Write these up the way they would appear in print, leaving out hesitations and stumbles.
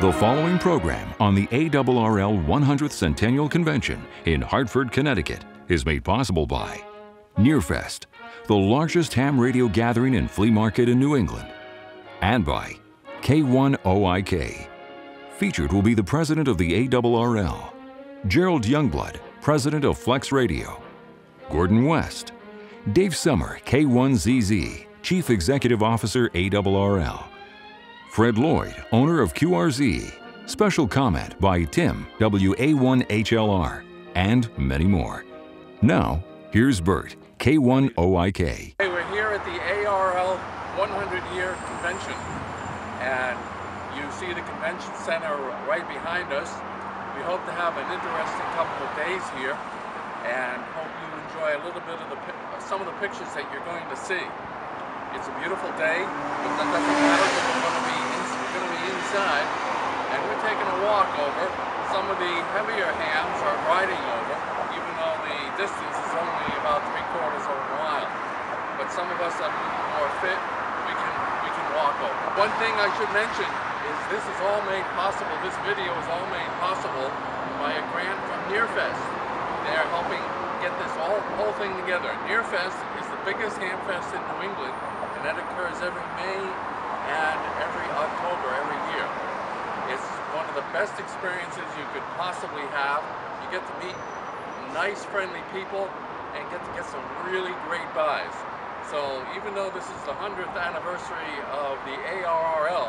The following program on the ARRL 100th Centennial Convention in Hartford, Connecticut is made possible by Nearfest, the largest ham radio gathering and flea market in New England, and by K1OIK. Featured will be the president of the ARRL, Gerald Youngblood, president of Flex Radio, Gordon West, Dave Summer, K1ZZ, chief executive officer ARRL, Fred Lloyd, owner of QRZ, special comment by Tim, WA1HLR, and many more. Now, here's Bert, K1OIK. Hey, we're here at the ARRL 100-year convention, and you see the convention center right behind us. We hope to have an interesting couple of days here, and hope you enjoy a little bit of some of the pictures that you're going to see. It's a beautiful day, but that doesn't matter because we're going to be inside, and we're taking a walk over. Some of the heavier hams are riding over, even though the distance is only about 3/4 of a mile. But some of us are more fit, we can walk over. One thing I should mention is this is all made possible, this video is all made possible by a grant from Nearfest. They're helping get this whole thing together. Nearfest is the biggest ham fest in New England, and that occurs every May and every October every year. It's one of the best experiences you could possibly have. You get to meet nice, friendly people and get some really great buys. So even though this is the 100th anniversary of the ARRL,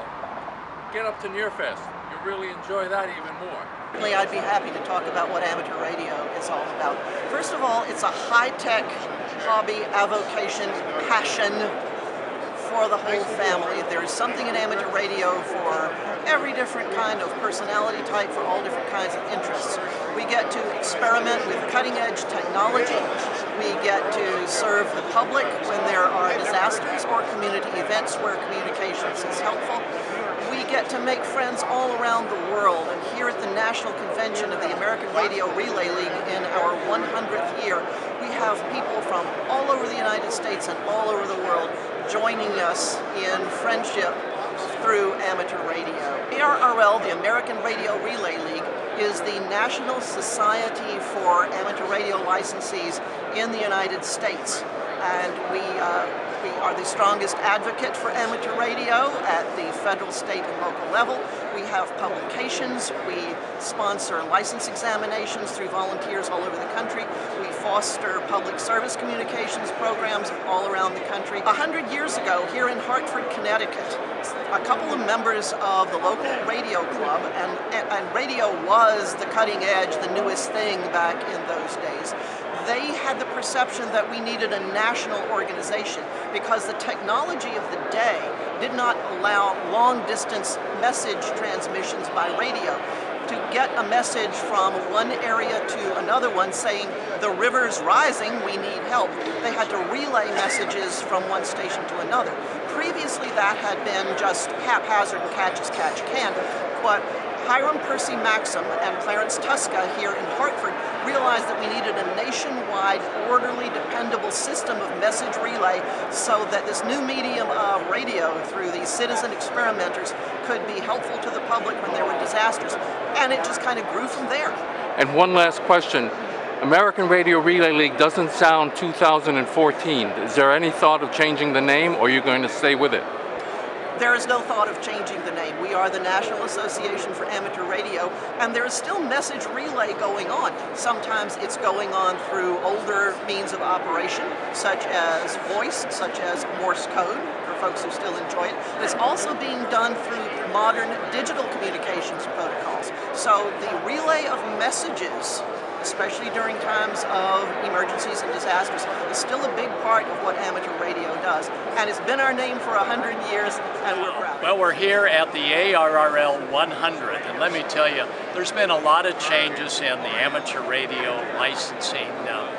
get up to Nearfest. You'll really enjoy that even more. I'd be happy to talk about what amateur radio is all about. First of all, it's a high-tech hobby, avocation, passion for the whole family. There is something in amateur radio for every different kind of personality type, for all different kinds of interests. We get to experiment with cutting-edge technology. We get to serve the public when there are disasters or community events where communications is helpful. We get to make friends all around the world, and here at the National Convention of the American Radio Relay League in our 100th year, we have people from all over the United States and all over the world joining us in friendship through amateur radio. ARRL, the American Radio Relay League, is the National Society for Amateur Radio Licensees in the United States, and we are the strongest advocate for amateur radio at the federal, state, and local level. We have publications, we sponsor license examinations through volunteers all over the country. We foster public service communications programs all around the country. 100 years ago, here in Hartford, Connecticut, a couple of members of the local radio club, and radio was the cutting edge, the newest thing back in those days. They had the perception that we needed a national organization because the technology of the day did not allow long-distance message transmissions by radio. To get a message from one area to another one saying, the river's rising, we need help, they had to relay messages from one station to another. Previously that had been just haphazard and catch as catch can, but Hiram Percy Maxim and Clarence Tuska here in Hartford realized that we needed a nationwide, orderly, dependable system of message relay so that this new medium of radio through these citizen experimenters could be helpful to the public when there were disasters. And it just kind of grew from there. And one last question. American Radio Relay League doesn't sound 2014. Is there any thought of changing the name, or are you going to stay with it? There is no thought of changing the name. We are the National Association for Amateur Radio, and there is still message relay going on. Sometimes it's going on through older means of operation, such as voice, such as Morse code, for folks who still enjoy it. It's also being done through modern digital communications protocols. So the relay of messages, especially during times of emergencies and disasters, is still a big part of what amateur radio does. And it's been our name for 100 years, and we're proud. Well, we're here at the ARRL 100th, and let me tell you, there's been a lot of changes in the amateur radio licensing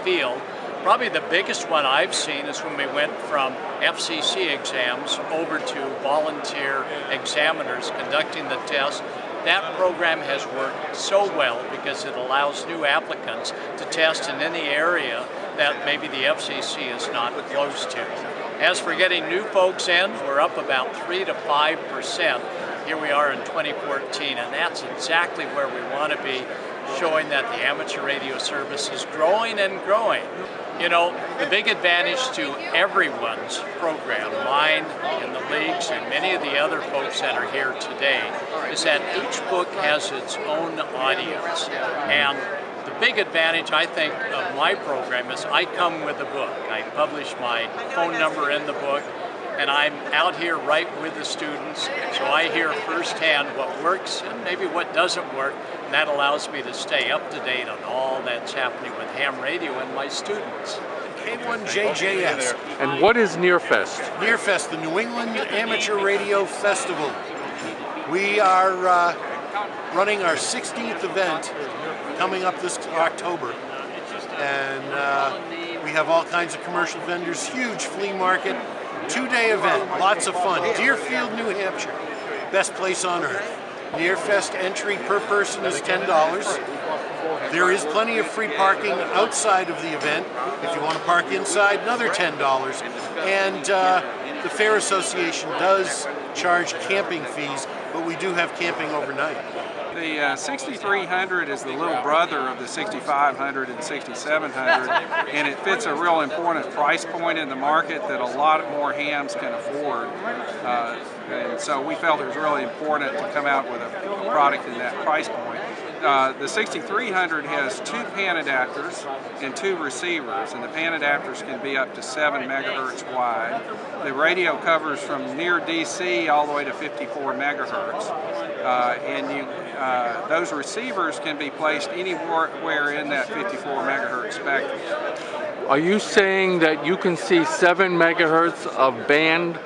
field. Probably the biggest one I've seen is when we went from FCC exams over to volunteer examiners conducting the test. That program has worked so well because it allows new applicants to test in any area that maybe the FCC is not close to. As for getting new folks in, we're up about 3 to 5%. here we are in 2014, and that's exactly where we want to be, showing that the amateur radio service is growing and growing. You know, the big advantage to everyone's program, mine and the leagues and many of the other folks that are here today, is that each book has its own audience. And the big advantage, I think, of my program is I come with a book. I publish my phone number in the book, and I'm out here right with the students, so I hear firsthand what works and maybe what doesn't work, and that allows me to stay up to date on all that's happening with ham radio and my students. K1JJS. And what is Nearfest? Nearfest, the New England Amateur Radio Festival. We are running our 16th event coming up this October, and we have all kinds of commercial vendors, huge flea market, 2-day event, lots of fun. Deerfield, New Hampshire, best place on earth. Nearfest entry per person is $10. There is plenty of free parking outside of the event. If you want to park inside, another $10. And the Fair Association does charge camping fees, but we do have camping overnight. The 6300 is the little brother of the 6500 and 6700, and it fits a real important price point in the market that a lot more hams can afford. And so we felt it was really important to come out with a product in that price point. The 6300 has 2 pan adapters and 2 receivers, and the pan adapters can be up to 7 megahertz wide. The radio covers from near DC all the way to 54 megahertz. Those receivers can be placed anywhere in that 54 megahertz spectrum. Are you saying that you can see 7 megahertz of band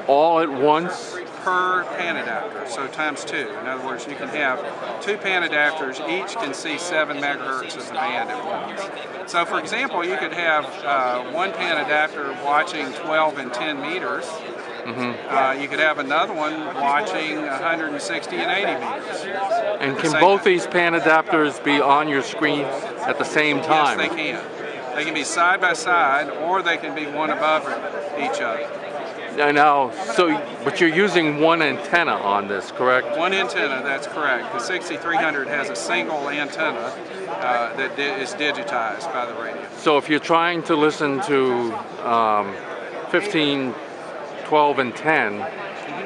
all at once? Per pan adapter, so times 2. In other words, you can have 2 pan adapters, each can see 7 megahertz of the band at once. So for example, you could have 1 pan adapter watching 12 and 10 meters. You could have another one watching 160 and 80 meters. And can both these pan adapters be on your screen at the same time? Yes, they can. They can be side by side, or they can be one above each other. Now, but you're using one antenna on this, correct? One antenna, that's correct. The 6300 has a single antenna that is digitized by the radio. So if you're trying to listen to 15, 12, and 10,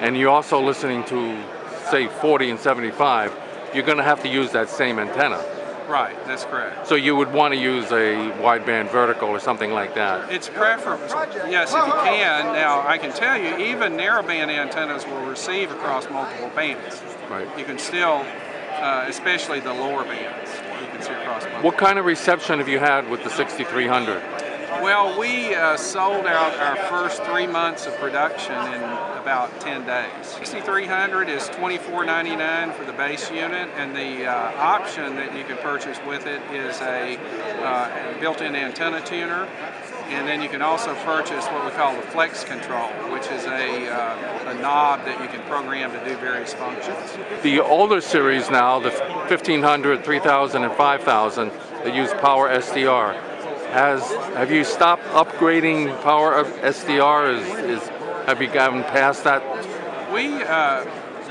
and you're also listening to, say, 40 and 75, you're going to have to use that same antenna. Right, that's correct. So you would want to use a wideband vertical or something like that? It's preferable, yes, if you can. Now, I can tell you, even narrowband antennas will receive across multiple bands. Right. You can still, especially the lower bands, you can see across multiple. What kind of reception have you had with the 6300? Well, we sold out our first 3 months of production in about 10 days. 6300 is $24.99 for the base unit, and the option that you can purchase with it is a built-in antenna tuner, and then you can also purchase what we call the flex control, which is a knob that you can program to do various functions. The older series now, the 1500, 3000, and 5000, that use power SDR. Have you stopped upgrading power SDR? Have you gotten past that? We,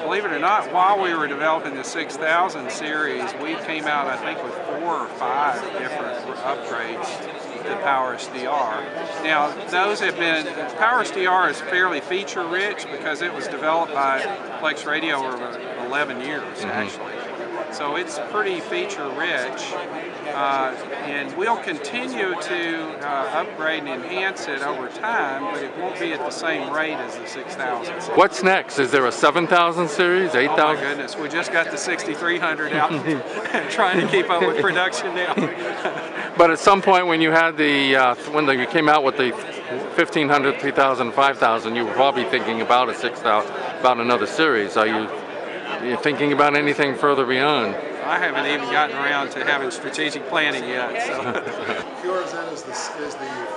believe it or not, while we were developing the 6000 series, we came out, I think, with 4 or 5 different upgrades to Power SDR. Now, those have been, Power SDR is fairly feature rich because it was developed by Flex Radio over 11 years, actually. So it's pretty feature rich, and we'll continue to upgrade and enhance it over time, but it won't be at the same rate as the 6000. What's next? Is there a 7000 series, 8000? Oh my goodness, we just got the 6300 out trying to keep up with production now. But at some point when you had when you came out with the 1500, 3000, 5000, you were probably thinking about a 6000, about another series. Are you thinking about anything further beyond? I haven't even gotten around to having strategic planning yet. So. QRZN is the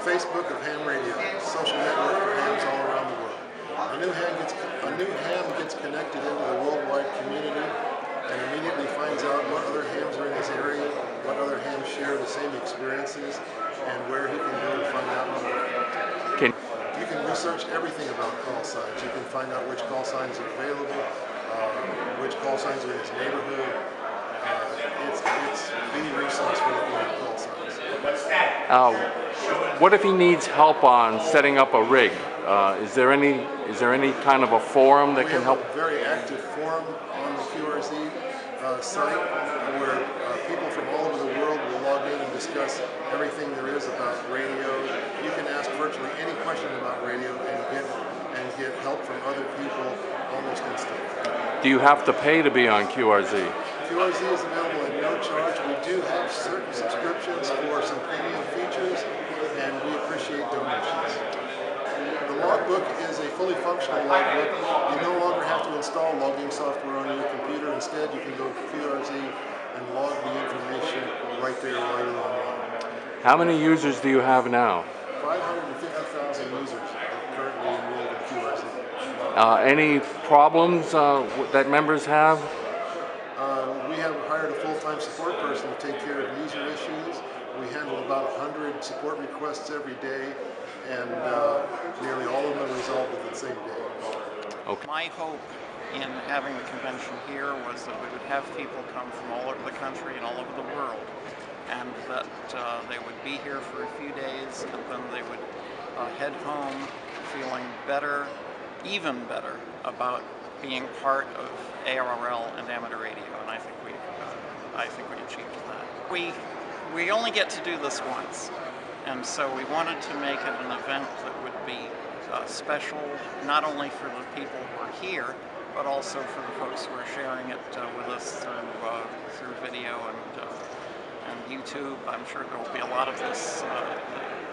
Facebook of ham radio, social network for hams all around the world. A new ham gets connected into the worldwide community and immediately finds out what other hams are in his area, what other hams share the same experiences, and where he can go to find out more. You can research everything about call signs. You can find out which call signs are available. which call signs are in his neighborhood. It's the resource for looking at call signs. What if he needs help on setting up a rig? Is there any kind of a forum that can help? We have a very active forum on the QRZ site where people from all over the world will log in and discuss everything there is about radio. You can ask virtually any question about radio and get help from other people almost instantly. Do you have to pay to be on QRZ? QRZ is available at no charge. We do have certain subscriptions for some premium features, and we appreciate donations. The logbook is a fully functional logbook. You no longer have to install logging software on your computer. Instead, you can go to QRZ and log the information right there while you're online. How many users do you have now? 550,000 users are currently enrolled in QRZ. Any problems that members have? We have hired a full-time support person to take care of user issues. We handle about 100 support requests every day, and nearly all of them are resolved within the same day. Okay. My hope in having the convention here was that we would have people come from all over the country and all over the world, and that they would be here for a few days, and then they would head home feeling better, even better, about being part of ARRL and amateur radio, and I think we achieved that. We only get to do this once, and so we wanted to make it an event that would be special, not only for the people who are here, but also for the folks who are sharing it with us through video and YouTube. I'm sure there will be a lot of this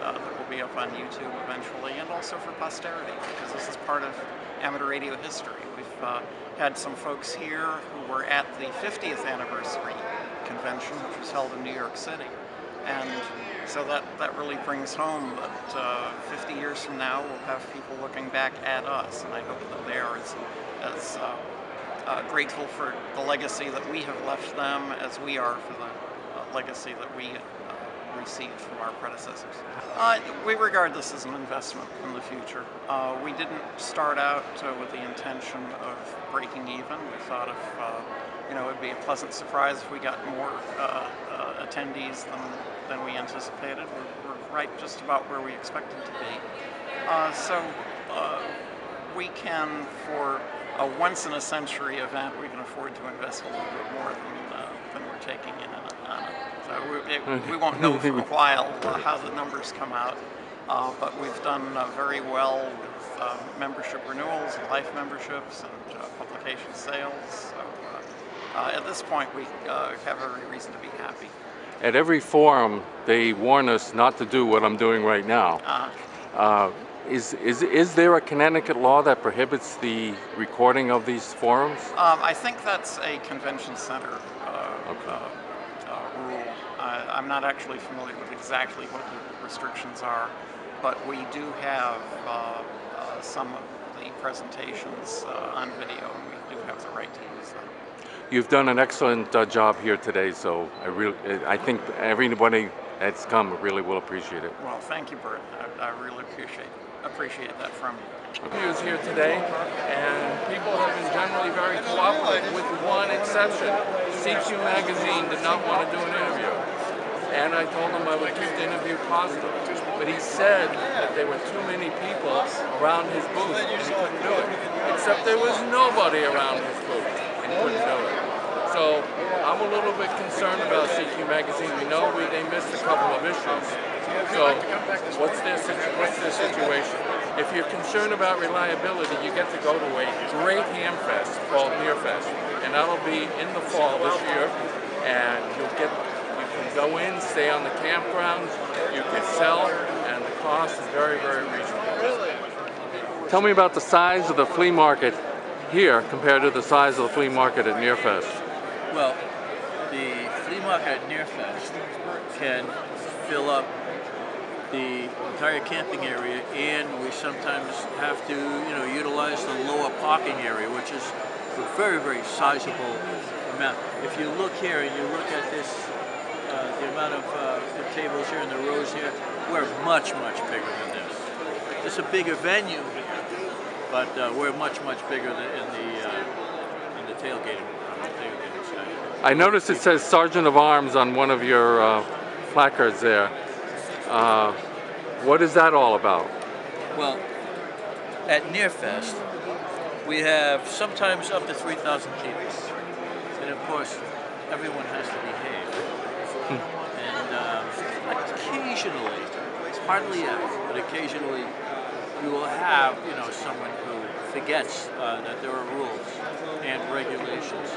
that will be up on YouTube eventually, and also for posterity, because this is part of amateur radio history. We've had some folks here who were at the 50th anniversary convention, which was held in New York City, and so that really brings home that 50 years from now we'll have people looking back at us, and I hope that they are as grateful for the legacy that we have left them as we are for the legacy that we received from our predecessors. We regard this as an investment in the future. We didn't start out with the intention of breaking even. We thought it'd be a pleasant surprise if we got more attendees than we anticipated. We're right just about where we expected to be. So we can, for a once-in-a-century event, we can afford to invest a little bit more than we're taking in on it. So we won't know for a while how the numbers come out, but we've done very well with membership renewals and life memberships and publication sales. So at this point, we have every reason to be happy. At every forum, they warn us not to do what I'm doing right now. Is there a Connecticut law that prohibits the recording of these forums? I think that's a convention center rule. I'm not actually familiar with exactly what the restrictions are, but we do have some of the presentations on video, and we do have the right to use them. You've done an excellent job here today, so I think everybody that's come really will appreciate it. Well, thank you, Bert. I really appreciate that from you. He was here today, and people have been generally very cooperative, with one exception. CQ Magazine did not want to do an interview, and I told him I would keep the interview positive. But he said that there were too many people around his booth, and he couldn't do it. Except there was nobody around his booth, and he couldn't do it. So I'm a little bit concerned about CQ Magazine. We know they missed a couple of issues. So what's their situation? If you're concerned about reliability, you get to go to a great ham fest called Nearfest, and that'll be in the fall this year. And you can go in, stay on the campgrounds, you can sell, and the cost is very, very reasonable. Tell me about the size of the flea market here compared to the size of the flea market at Nearfest. Well, the flea market at Nearfest can fill up the entire camping area, and we sometimes have to, utilize the lower parking area, which is a very, very sizable amount. If you look here and you look at this, the amount of the tables here and the rows here, we're much, much bigger than this. It's a bigger venue, but we're much, much bigger than in on the tailgating side. I noticed it says Sergeant of Arms on one of your placards there. What is that all about? Well, at Nearfest, we have sometimes up to 3,000 people. And of course, everyone has to behave. And occasionally, hardly ever, but occasionally, you will have, you know, someone who forgets that there are rules and regulations.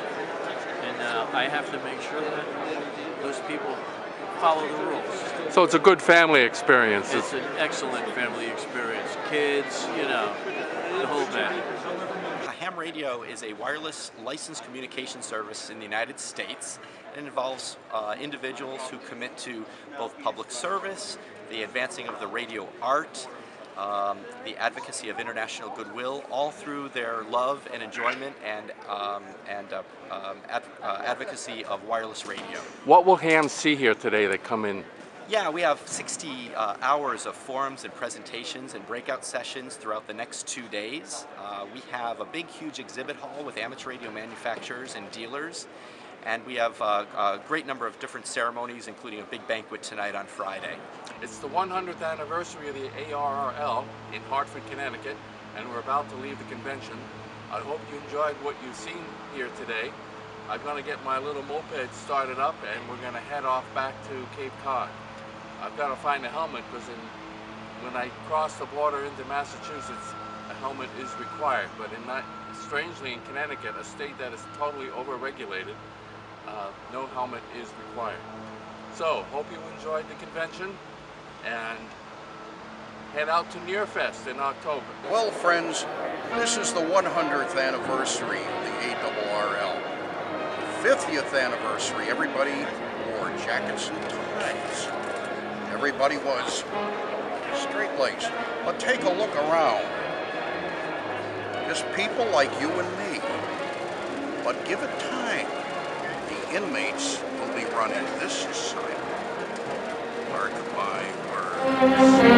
And I have to make sure that those people follow the rules. So it's a good family experience. It's an excellent family experience. Kids, you know, the whole bit. Ham radio is a wireless licensed communication service in the United States. It involves individuals who commit to both public service, the advancing of the radio art, the advocacy of international goodwill, all through their love and enjoyment and advocacy of wireless radio. What will hams see here today that come in? Yeah, we have 60 hours of forums and presentations and breakout sessions throughout the next 2 days. We have a big, huge exhibit hall with amateur radio manufacturers and dealers. And we have a great number of different ceremonies, including a big banquet tonight on Friday. It's the 100th anniversary of the ARRL in Hartford, Connecticut, and we're about to leave the convention. I hope you enjoyed what you've seen here today. I'm going to get my little moped started up and we're going to head off back to Cape Cod. I've got to find a helmet because when I cross the border into Massachusetts, a helmet is required. But strangely in Connecticut, a state that is totally over-regulated, no helmet is required. So, hope you enjoyed the convention and head out to Nearfest in October. Well, friends, this is the 100th anniversary of the ARRL. 50th anniversary, everybody wore jackets and ties. Everybody was straight-laced. But take a look around. Just people like you and me. But give it time. The inmates will be running this society. Mark my words.